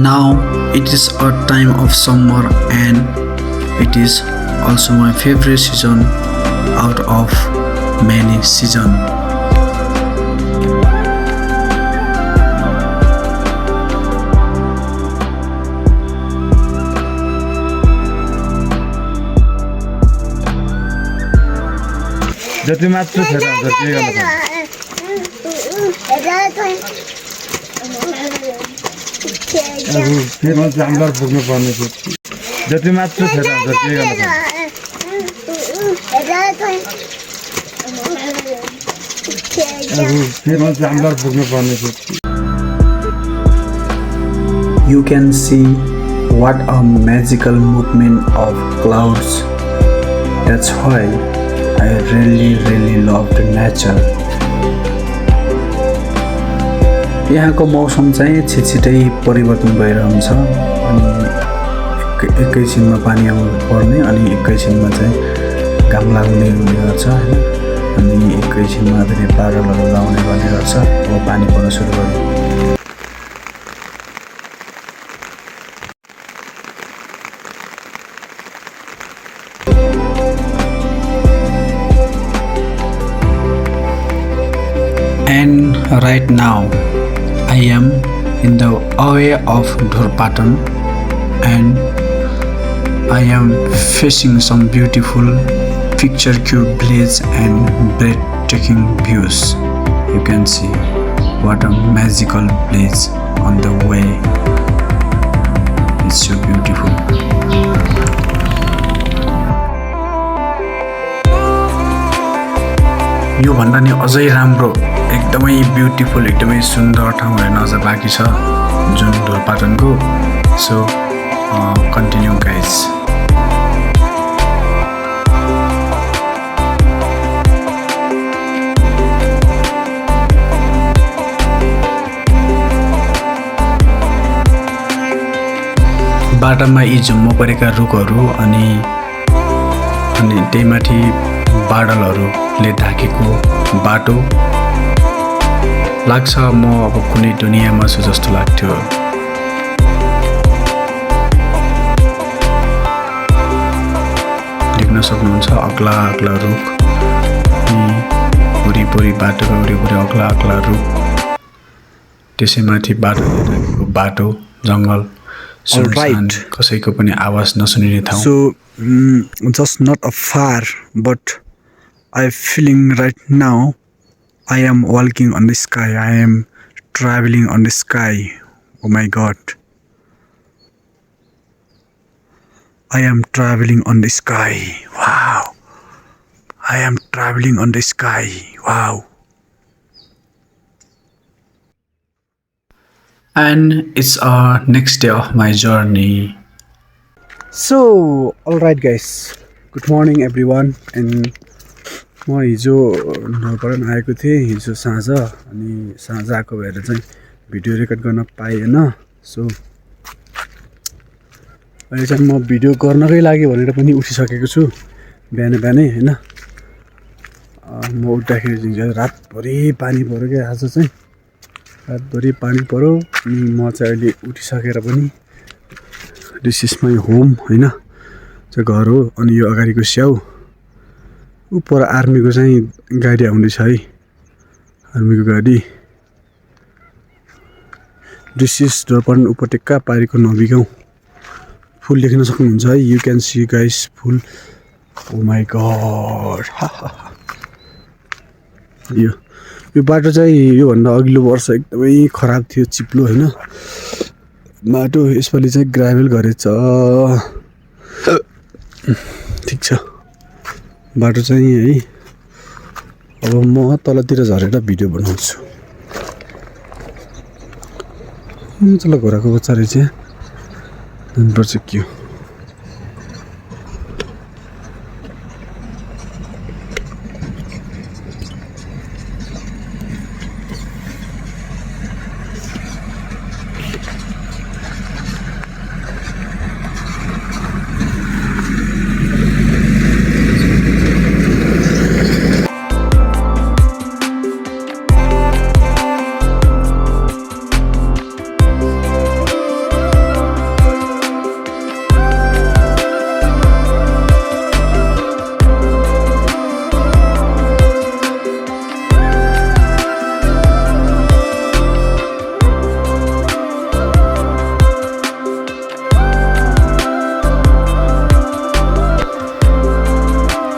Now it is a time of summer and it is also my favorite season out of many seasons. जति मात्र छ जति गर्नु फेरि जामदार पुग्नु पर्ने छ जति मात्र छ जति गर्नु फेरि जामदार पुग्नु पर्ने छ You can see what a magical movement of clouds. That's why I really love the nature. यहाँको मौसम चाहिँ छिटछिटै परिवर्तन भइरहन्छ अनि एकैछिनमा पानी आउनु पर्ने अनि एकैछिनमा चाहिँ घाम लाग्ने हुने गर्छ हैन अनि एकैछिनमा फेरि बादलहरू आउने गर्ने गर्छ अब पानी पर्न सुरु गर्यो And right now I am in the way of Dhorpatan and I am facing some beautiful picture-cute village and breathtaking views. You can see what a magical place on the way. It's so beautiful. यो भन्दा नि अझै राम्रो एकदमै beautiful एकदमै सुन्दर ठाउँहरु नजर बाँकी छ जुन धोरपाटनको सो कन्टिन्यू गाइज बाटामा यी झुम्म परेका रुखहरू अनि त्यहीमाथि बादलहरूले ढाकेको बाटो लाग्छ म अब कुनै दुनियाँमा छु जस्तो लाग्थ्यो देख्न सक्नुहुन्छ अग्ला अग्ला रुख वरिपरि बाटोको वरिपरि अग्ला अग्ला रुख त्यसैमाथि बाटोले ढाकेको बाटो जङ्गल सुनसान कसैको पनि आवाज नसुनिने ठाउँ So just not a far but I feeling right now I am walking on the sky. I am traveling on the sky. Oh my God. I am traveling on the sky. Wow. I am traveling on the sky. Wow. And it's next day of my journey. So, alright guys. Good morning everyone. And म हिजो धोरपाटन आएको थिएँ हिजो साँझ अनि साँझ आएको भएर चाहिँ भिडियो रेकर्ड गर्न पाएन सो अहिले चाहिँ म भिडियो गर्नकै लागि भनेर पनि उठिसकेको छु बिहानै हैन म उठ्दाखेरि चाहिँ रातभरि पानी पर्यो क्या आज चाहिँ रातभरि पानी पर्यो अनि म चाहिँ अहिले उठिसकेर पनि दिस इज माई होम हैन चाहिँ घर हो अनि यो अगाडिको स्याउ ऊपर आर्मीको चाहिँ गाडी आउँदैछ है आर्मीको गाडी दिस इज धोरपाटन उपत्यका पारीको नबी गाउँ फुल देख्न सक्नुहुन्छ hey you can see guys full oh my god यो बाटो चाहिँ योभन्दा अघिल्लो वर्ष एकदमै खराब थियो चिप्लो हैन बाटो यसपालि चाहिँ ग्राभेल गरेछ ठिक छ बाटो चाहिँ है अब म तलतिर झरेर भिडियो बनाउँछु चल घोडाको बच्चा रहेछ जानुपर्छ के हो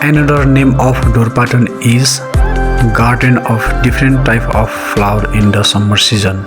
Another name of Dhorpatan is garden of different type of flower in the summer season.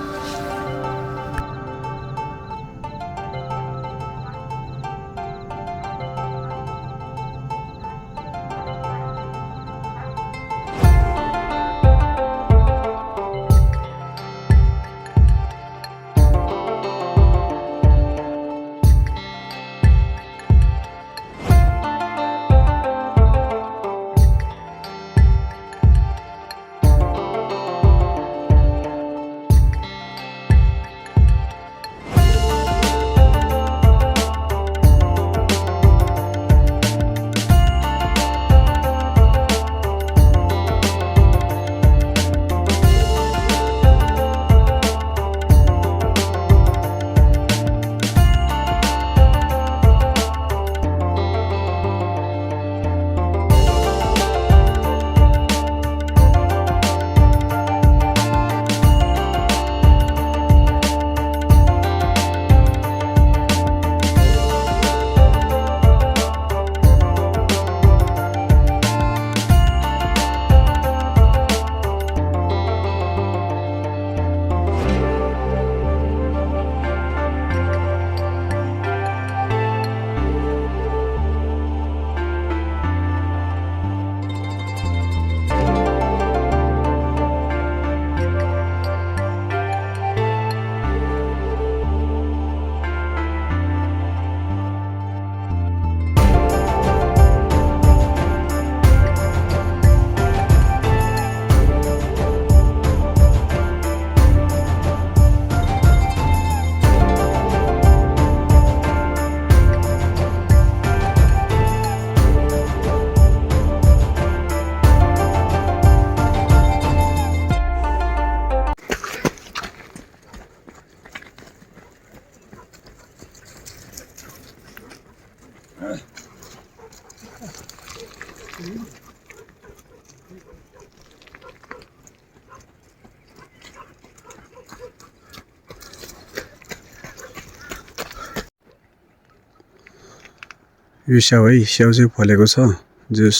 यो स्याउ है, स्याउ चाहिँ फलेको छ, जस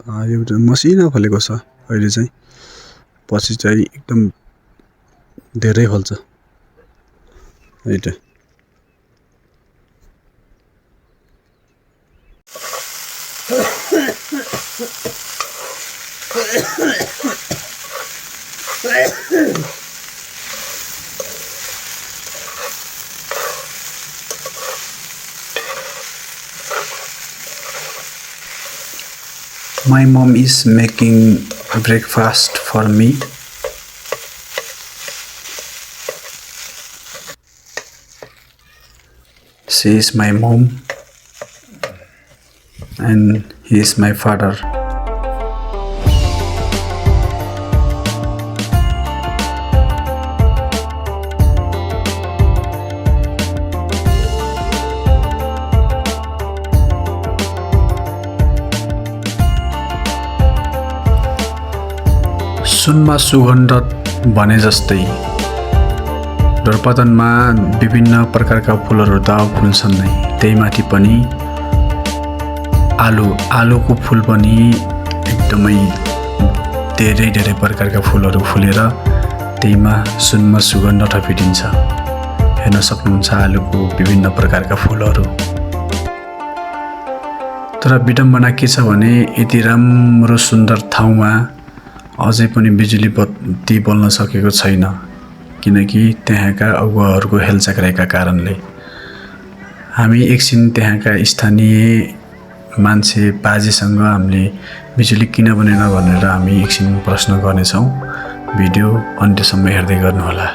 एउटा मसिनो फलेको छ अहिले चाहिँ, पछि चाहिँ एकदम धेरै फल्छ हैट। My mom is making breakfast for me. She is my mom and he is my father. सुनमा सुगन्ध भने जस्तै ढोरपातनमा विभिन्न प्रकारका फुलहरू त फुल्छन् नै, त्यही माथि पनि आलुको फुल पनि एकदमै धेरै धेरै प्रकारका फुलहरू फुलेर त्यहीमा सुनमा सुगन्ध थपिदिन्छ। हेर्न सक्नुहुन्छ आलुको विभिन्न प्रकारका फुलहरू। तर विडम्बना के छ भने यति राम्रो सुन्दर ठाउँमा अझै पनि बिजुली बत्ती बल्न सकेको छैन, किनकि त्यहाँका अगुवाहरूको हेलचाक्राइका कारणले। हामी एकछिन त्यहाँका स्थानीय मान्छे बाजेसँग हामीले बिजुली किन बनेन भनेर हामी एकछिन प्रश्न गर्नेछौँ। भिडियो अन्त्यसम्म हेर्दै गर्नुहोला।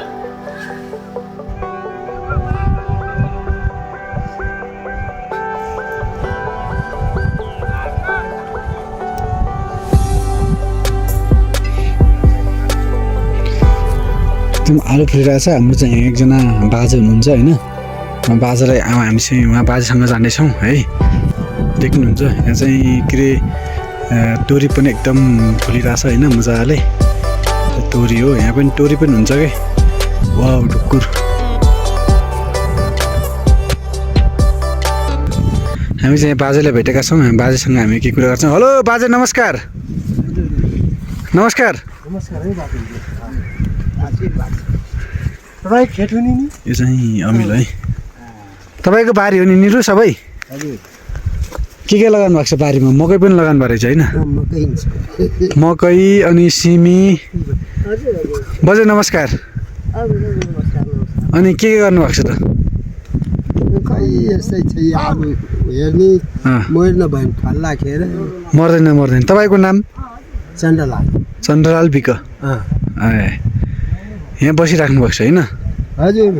आलु फुलिरहेछ। हाम्रो चाहिँ यहाँ एकजना बाजे हुनुहुन्छ होइन, बाजालाई हामीसँग उहाँ बाजेसँग जानेछौँ है। देख्नुहुन्छ यहाँ चाहिँ के अरे तोरी पनि एकदम फुलिरहेछ होइन मजाले। तोरी हो, यहाँ पनि तोरी पनि हुन्छ के। वाउ ढुक्कुर। हामी चाहिँ बाजेलाई भेटेका छौँ बाजेसँग हामी के कुरा गर्छौँ हेलो बाजे नमस्कार नमस्कार यो चाहिँ अमिल है तपाईँको बारी हो नि निरु सबै के लगाउनु भएको छ बारीमा मकै पनि लगाउनु भएको रहेछ होइन मकै अनि सिमी बजे नमस्कार अनि के गर्नुभएको छ त मर्दैन तपाईँको नाम चन्द्रलाल विक यहाँ बसिराख्नु भएको छ होइन हजुर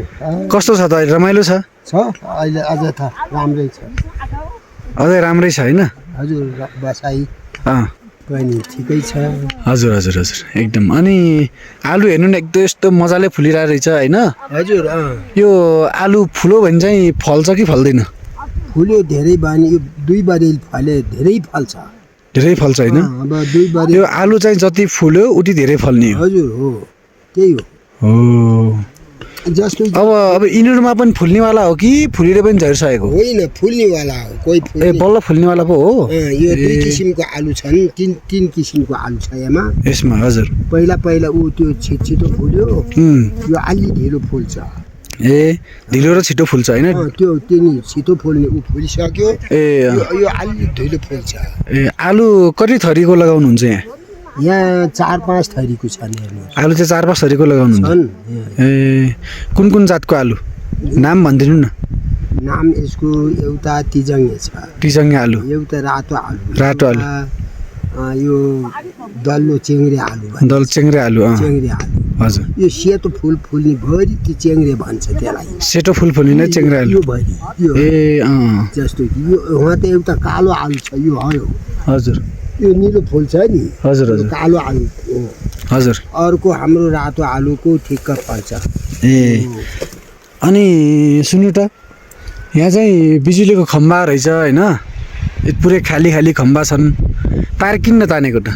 कस्तो छ त अहिले रमाइलो छ अहिले अझ त राम्रै छ अझै राम्रै छ होइन हजुर बसाइ पनि ठिकै छ हजुर हजुर हजुर एकदम अनि आलु हेर्नु न एकदम यस्तो मजाले फुलिरहेको रहेछ होइन हजुर यो आलु फुल्यो भने चाहिँ फल्छ कि फल्दैन फुल्यो धेरै बानी यो 2 बरेल फले धेरै फल्छ होइन अब 2 बरेल यो आलु चाहिँ जति फुल्यो उति धेरै फल्ने हो हजुर हो त्यही हो जस्तो अब यिनीहरूमा पनि फुल्नेवाला हो कि फुलेर पनि झरिसकेको होइन फुल्नेवाला हो कोही ए बल्ल फुल्नेवाला पो हो यो 2 किसिमको आलु छन् 3 किसिमको आलु छ यसमा हजुर पहिला ऊ त्यो छिटो फुल्यो यो अलि ढिलो फुल्छ ए ढिलो र छिटो फुल्छ होइन त्यो तिनी छिटो फुल्ने ऊ फुलिसक्यो यो अलि ढिलो फुल्छ ए आलु कति थरीको लगाउनुहुन्छ यहाँ 4-5 थरीको छ नि आलु चाहिँ 4-5 थरीको लगाउनुहुन्छ ए कुन जातको आलु नाम भनिदिनु न नाम यसको एउटा तिजङ्गे आलु एउटा रातो आलु यो दल्लो चेङ्रे आलु हजुर यो सेतो फुल फुल्ने भरि त्यो चेङ्रे भन्छ त्यसलाई सेतो फुल फुल्ने नै चेङ्रे आलु यो भरि यो जस्तो कि यो वहाँ त एउटा कालो आलु छ यो हजुर यो निलो फुल छ नि हजुर कालो आलु हजुर अर्को हाम्रो रातो आलुको ठिक्क फल्छ ए अनि सुन्नु त यहाँ चाहिँ बिजुलीको खम्बा रहेछ होइन पुरै खाली खम्बा छन् तार किन तानेको त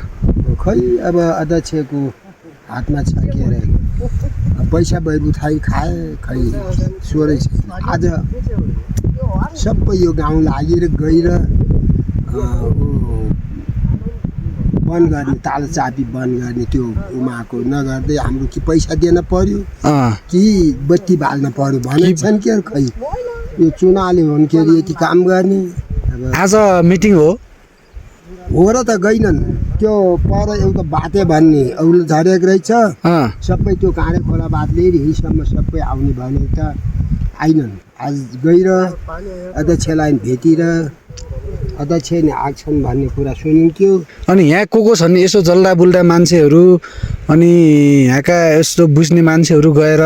खै अब अध्यक्षको हातमा छ के अरे पैसा बैगु थाई खाए खै सोरै छ आज सबै यो गाउँ लागेर गएर बन्द गर्ने ताला चाबी बन्द गर्ने त्यो उमाको नगर्दै हाम्रो कि पैसा दिन पर्यो कि बत्ती बाल्न पर्यो भनेछन् के खै यो चुनावले हुन् के अरे यति काम गर्ने आज मिटिङ हो र त गइनन् त्यो पर एउटा बाटे भन्ने औलो झरेको रहेछ सबै त्यो काँडे खोला बात लिएर हिँडसम्म सबै आउने भने त आइनन् आज गएर अध्यक्षलाई भेटेर अध्यक्ष नि आछन् भन्ने कुरा सुनिन्थ्यो अनि यहाँ को छन् यसो जल्दा बुल्दा मान्छेहरू अनि यहाँका यस्तो बुझ्ने मान्छेहरू गएर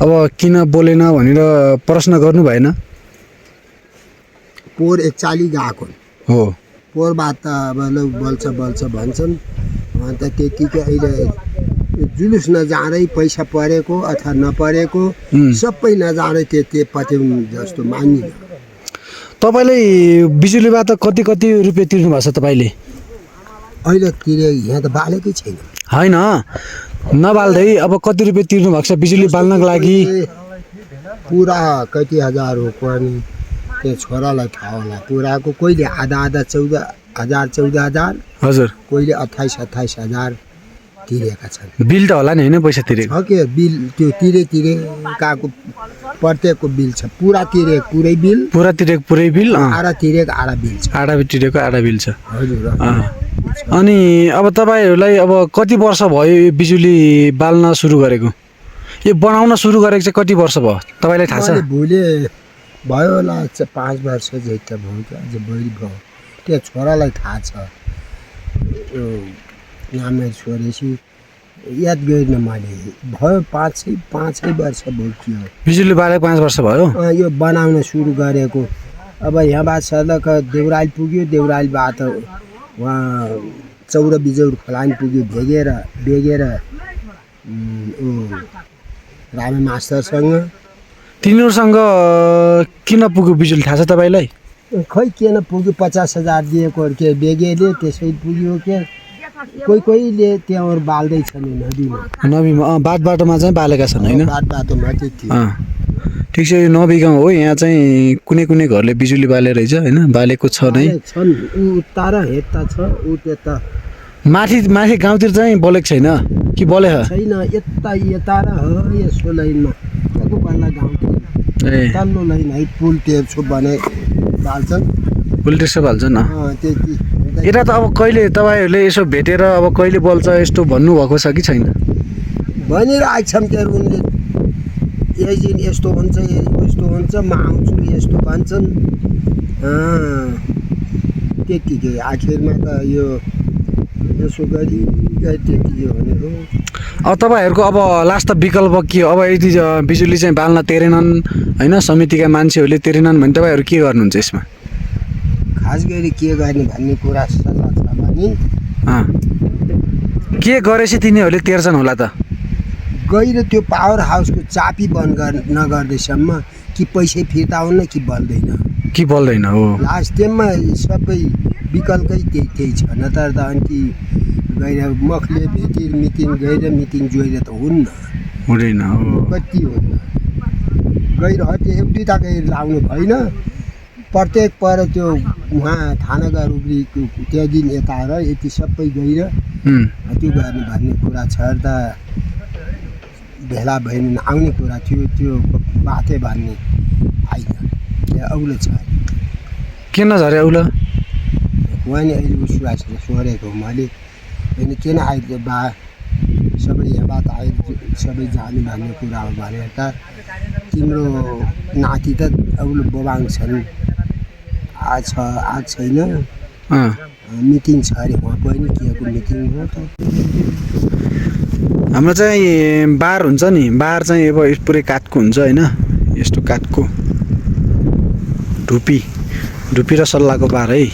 अब किन बोलेन भनेर प्रश्न गर्नु भएन पोहोर 41 गएको हो पोहोरबाट त अब बोल्छ भन्छन् अन्त त्यतिकै अहिले जुलुस नजाँदै पैसा परेको अथवा नपरेको सबै नजाँदै त्यति पत्याउनु जस्तो मानिन्छ तपाईले बिजुलीबाट कति रुपैयाँ तिर्नु भएको छ तपाईले अहिले तिरे यहाँ त बालेकै छैन हैन नबाल्दै अब कति रुपैयाँ तिर्नु भएको छ बिजुली बाल्नको लागि पुरा कति हजार हो पर्ने त्यो छोरालाई थाहा होला पुराको कोहीले आधा 14,000 हजुर कोहीले 28,000 तिरेका छन् बिल त होला नि हैन पैसा तिरेको छ के बिल त्यो तिरेकाको प्रत्येकको बिल छ पुरा तिरेको पुरै बिल आधा तिरेको आधा बिल छ आधा बिल छ हजुर अनि अब तपाईहरुलाई अब कति वर्ष भयो यो बिजुली बाल्न सुरु गरेको यो बनाउन सुरु गरेको चाहिँ कति वर्ष भयो तपाईलाई थाहा छ भोले भयो होला 5 वर्ष जति भयो अझ बढी भयो त्यो छोरालाई थाहा छ यो नामै छोरेसी याद गरिन मैले भयो 5 वर्ष भयो बिजुली बाले 5 वर्ष भयो यो बनाउन सुरु गरेको अब यहाँबाट सडक देउराली पुग्यो देउरालीबाट वहाँ चौरा बिजौर खोलान पुग्यो बेगेर रामे मास्टरसँग तिनीहरुसँग किन पुग्यो बिजुली थाहा छ तपाईलाई खै किन पुग्यो 50,000 दिएको के बेगेले त्यसै पुग्यो के कोहीले त्यहाँ बाल्दै छन् नदीमा बाटोमा चाहिँ बालेका छन् हैन बाटोमा ठिक छ यो नबिगाउँ हो यहाँ चाहिँ कुनै कुनै घरले बिजुली बाले रहेछ हैन बालेको छ नै छन् उ तारा हेत्ता छ उ त्यता माथि गाउँतिर चाहिँ बलेको छैन कि बले छैन यता यता र हो यसो लाइनमा त्यको बल्ला गाउँतिर ए तल्लो लाइन है पुल टेर्छु भने बाल्छन् पुलटेसो हाल्छन् त्यति यता त अब कहिले तपाईहरुले यसो भेटेर अब कहिले बल्छ यस्तो भन्नु भएको छ कि छैन भनिरहेको छन् त्यो उनले यही दिन यस्तो हुन्छ यस्तो हुन्छ म आउँछु यस्तो भन्छन् त्यतिकै आखिरमा त यो यसो गरी त्यति हो भनेको अब तपाईहरुको अब लास्ट विकल्प के हो अब यदि बिजुली चाहिँ बाल्न तेरेनन् हैन समितिका मान्छेहरूले तेरेनन् भने तपाईहरु के गर्नुहुन्छ यसमा खास गरी के गर्ने भन्ने कुरा सल्लाह छ भने के गरेपछि तिनीहरूले तेर्छन् होला त गएर त्यो पावर हाउसको चाबी बन्द नगर्दैसम्म कि पैसै फिर्ता हुन्न कि बल्दैन हो लास्ट टाइममा सबै विकल्पै त्यही छ नत्र त अनि गएर मखले भेटेर मिटिङ जोएर त हुँदैन हो कति हुन्न गएर हटे एक दुईवटा गएर लाउनु भएन प्रत्येक पर त्यो उहाँ थानाका रूपले त्यहाँ दिन यता र यति सबै गएर त्यो गर्ने भन्ने कुरा छ त भेला भएन आउने कुरा थियो त्यो बाथे भन्ने आइन यहाँ औलो छ किन झरे औलो उहाँ नि अहिले उसुवासी सोरेको मैले अनि किन आइदियो बा सबै यहाँबाट आइ सबै जाने भन्ने कुरा हो भनेर त तिम्रो नाति त औलो बोबाङ छन् आज छैन मिटिङ छ अरे उहाँ पनि केको मिटिङ हो त हाम्रो चाहिँ बार हुन्छ नि बार चाहिँ अब पुरै काठको हुन्छ हैन यस्तो काठको ढुपी र सल्लाको बार है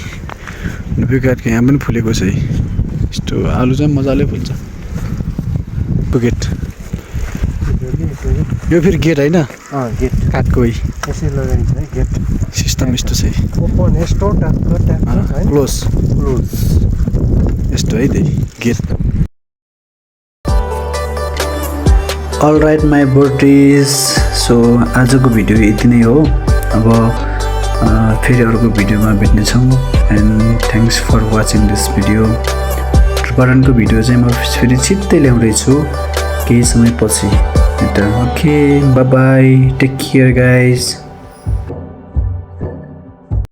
ढुपी काठको यहाँ पनि फुलेको छ है यस्तो आलु चाहिँ मजाले फुल्छ गेट यो फेरि गेट हैन गेट काठको है यसै लगाइन्छ है गेट सिस्टम यस्तो छ है ओपन स्टोर क्लोज यस्तो है त्यही गेट अलराइट माई बोर्डिज सो आजको भिडियो यति नै हो अब फेरि अर्को भिडियोमा भेट्नेछौँ and thanks for watching this video ढोरपाटनको भिडियो चाहिँ म फेरि छिट्टै ल्याउँदैछु केही समयपछि okay bye bye take care guys